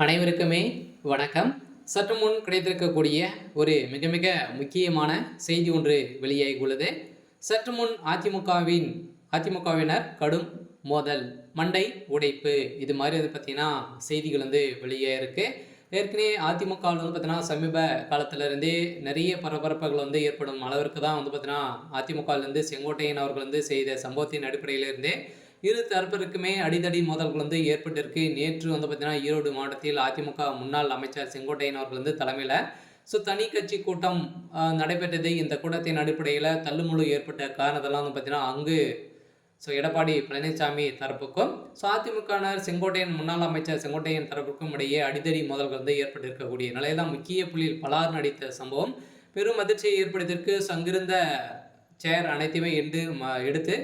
அனைவருக்குமே வணக்கம். சற்று முன் கிடைத்திருக்கக்கூடிய ஒரு மிக மிக முக்கியமான செய்தி ஒன்று வெளியாகியுள்ளது. சற்று முன் அதிமுகவினர் கடும் மோதல், மண்டை உடைப்பு, இது மாதிரி பார்த்தீங்கன்னா செய்திகள் வெளியே இருக்கு. ஏற்கனவே அதிமுகவில் பார்த்தீங்கன்னா சமீப காலத்திலிருந்தே நிறைய பரபரப்புகள் ஏற்படும் அளவிற்கு தான் பார்த்தீங்கன்னா அதிமுகவிலிருந்து செங்கோட்டையன் அவர்கள் செய்த சம்பவத்தின் அடிப்படையிலிருந்தே இரு தரப்பிற்குமே அடிதடி மோதல்கள் ஏற்பட்டிருக்கு. நேற்று பார்த்தீங்கன்னா ஈரோடு மாவட்டத்தில் அதிமுக முன்னாள் அமைச்சர் செங்கோட்டையன் அவர்கள் தலைமையில் தனி கட்சி கூட்டம் நடைபெற்றது. இந்த கூட்டத்தின் அடிப்படையில் தள்ளுமுழு ஏற்பட்ட காரணத்தெல்லாம் பார்த்தீங்கன்னா அங்கு எடப்பாடி பழனிசாமி தரப்புக்கும் அதிமுகவினர் செங்கோட்டையன் முன்னாள் அமைச்சர் செங்கோட்டையன் தரப்புக்கும் இடையே அடிதடி மோதல்கள் ஏற்பட்டிருக்கக்கூடிய நிலையில் முக்கிய புள்ளியில் பலார் நடித்த சம்பவம் பெரும் அதிர்ச்சியை ஏற்படுத்திற்கு அங்கிருந்த சேர் அனைத்தையுமே எடுத்து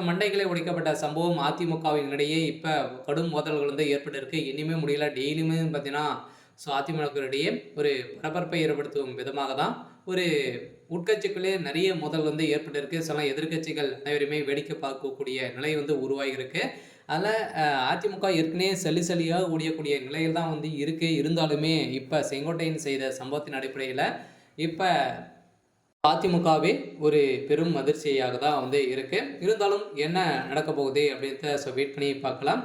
மண்டைகளை உடைக்கப்பட்ட சம்பவம் அதிமுகவினிடையே இப்போ கடும் மோதல்கள் ஏற்பட்டிருக்கு. இனிமே முடியல. டெய்லியுமே பார்த்தீங்கன்னா அதிமுகவிடையே ஒரு பரபரப்பை ஏற்படுத்தும் விதமாக தான் ஒரு உட்கட்சிக்குள்ளே நிறைய மோதல் ஏற்பட்டிருக்கு. சில எதிர்கட்சிகள் அனைவருமே வேடிக்கை பார்க்கக்கூடிய நிலை உருவாகியிருக்கு. அதில் அதிமுக ஏற்கனவே சளியாக ஓடியக்கூடிய நிலையில் தான் இருக்கு. இருந்தாலுமே இப்போ செங்கோட்டையன் செய்த சம்பவத்தின் அடிப்படையில் இப்போ அதிமுகவே ஒரு பெரும் அதிர்ச்சியாக தான் இருக்கு. இருந்தாலும் என்ன நடக்க போகுது அப்படின்றத வெயிட் பண்ணி பார்க்கலாம்.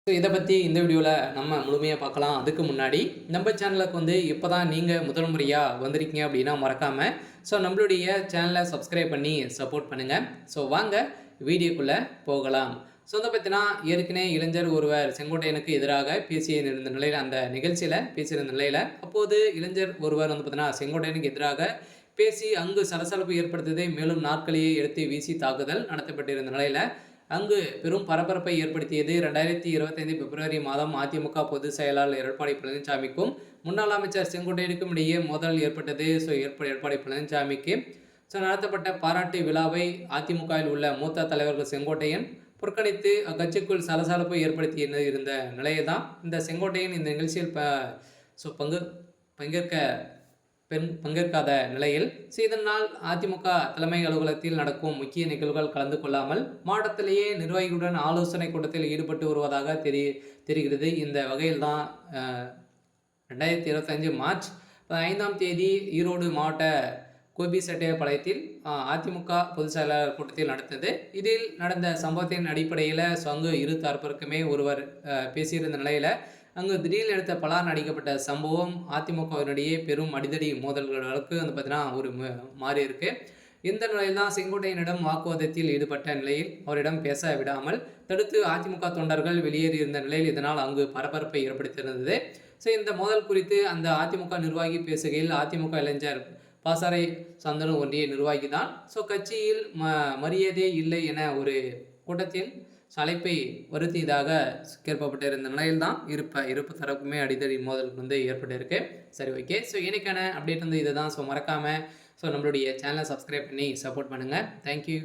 இதை பற்றி இந்த வீடியோவில் நம்ம முழுமையாக பார்க்கலாம். அதுக்கு முன்னாடி நம்ம சேனலுக்கு இப்போ தான் நீங்கள் முதல் முறையாக வந்திருக்கீங்க அப்படின்னா மறக்காமல் நம்மளுடைய சேனலை சப்ஸ்கிரைப் பண்ணி சப்போர்ட் பண்ணுங்கள். வாங்க வீடியோக்குள்ளே போகலாம். பார்த்தீங்கன்னா ஏற்கனவே இளைஞர் ஒருவர் செங்கோட்டையனுக்கு எதிராக பேசியிருந்த நிலையில், அந்த நிகழ்ச்சியில் பேசியிருந்த நிலையில் அப்போது இளைஞர் ஒருவர் பார்த்தீங்கன்னா செங்கோட்டையனுக்கு எதிராக பேசி அங்கு சலசலப்பு ஏற்படுத்ததை மேலும் நாட்களையே எடுத்து வீசி தாக்குதல் நடத்தப்பட்டிருந்த நிலையில் அங்கு பெரும் பரபரப்பை ஏற்படுத்தியது. 2025 பிப்ரவரி மாதம் அதிமுக பொதுச் செயலாளர் எடப்பாடி பழனிசாமிக்கும் முன்னாள் அமைச்சர் செங்கோட்டையனுக்கும் இடையே மோதல் ஏற்பட்டது. எடப்பாடி பழனிசாமிக்கு நடத்தப்பட்ட பாராட்டு விழாவை அதிமுகவில் உள்ள மூத்த தலைவர்கள் செங்கோட்டையன் புறக்கணித்து அக்கட்சிக்குள் சலசலப்பு ஏற்படுத்தி இருந்த நிலையை தான் இந்த செங்கோட்டையன் இந்த நிகழ்ச்சியில் பங்கேற்காத நிலையில் இதனால் அதிமுக தலைமை அலுவலகத்தில் நடக்கும் முக்கிய நிகழ்வுகள் கலந்து கொள்ளாமல் மாவட்டத்திலேயே நிர்வாகிகளுடன் ஆலோசனை கூட்டத்தில் ஈடுபட்டு வருவதாக தெரிகிறது. இந்த வகையில் தான் 2025 மார்ச் 5ஆம் தேதி ஈரோடு மாவட்ட கோபிச்செட்டிப்பாளையத்தில் அதிமுக பொதுச் செயலாளர் கூட்டத்தில் நடந்தது. இதில் நடந்த சம்பவத்தின் அடிப்படையில் அங்கு இரு தரப்பிற்குமே ஒருவர் பேசியிருந்த நிலையில் அங்கு திடீர்னு எடுத்த பலார் அடிக்கப்பட்ட சம்பவம் அதிமுகவினுடைய பெரும் அடிதடி மோதல்களுக்கு பார்த்தீங்கன்னா ஒரு மாறி இருக்கு. இந்த நிலையில் தான் செங்கோட்டையனிடம் வாக்குவாதத்தில் ஈடுபட்ட நிலையில் அவரிடம் பேச விடாமல் தடுத்து அதிமுக தொண்டர்கள் வெளியேறியிருந்த நிலையில் இதனால் அங்கு பரபரப்பை ஏற்படுத்தியிருந்தது. இந்த மோதல் குறித்து அந்த அதிமுக நிர்வாகி பேசுகையில், அதிமுக இளைஞர் பாசறை சந்தனு ஒன்றிய நிர்வாகி தான் கட்சியில் மரியாதையே இல்லை என ஒரு கூட்டத்தில் அழைப்பை வருத்தியதாக கேட்கப்பட்டிருந்த நிலையில் தான் இருப்பு தரப்புமே அடிதடி மோதல் ஏற்பட்டிருக்கு. சரி, ஓகே. இன்னைக்கான அப்டேட் இதுதான். மறக்காமல் நம்மளுடைய சேனலை சப்ஸ்கிரைப் பண்ணி சப்போர்ட் பண்ணுங்கள். தேங்க்யூ.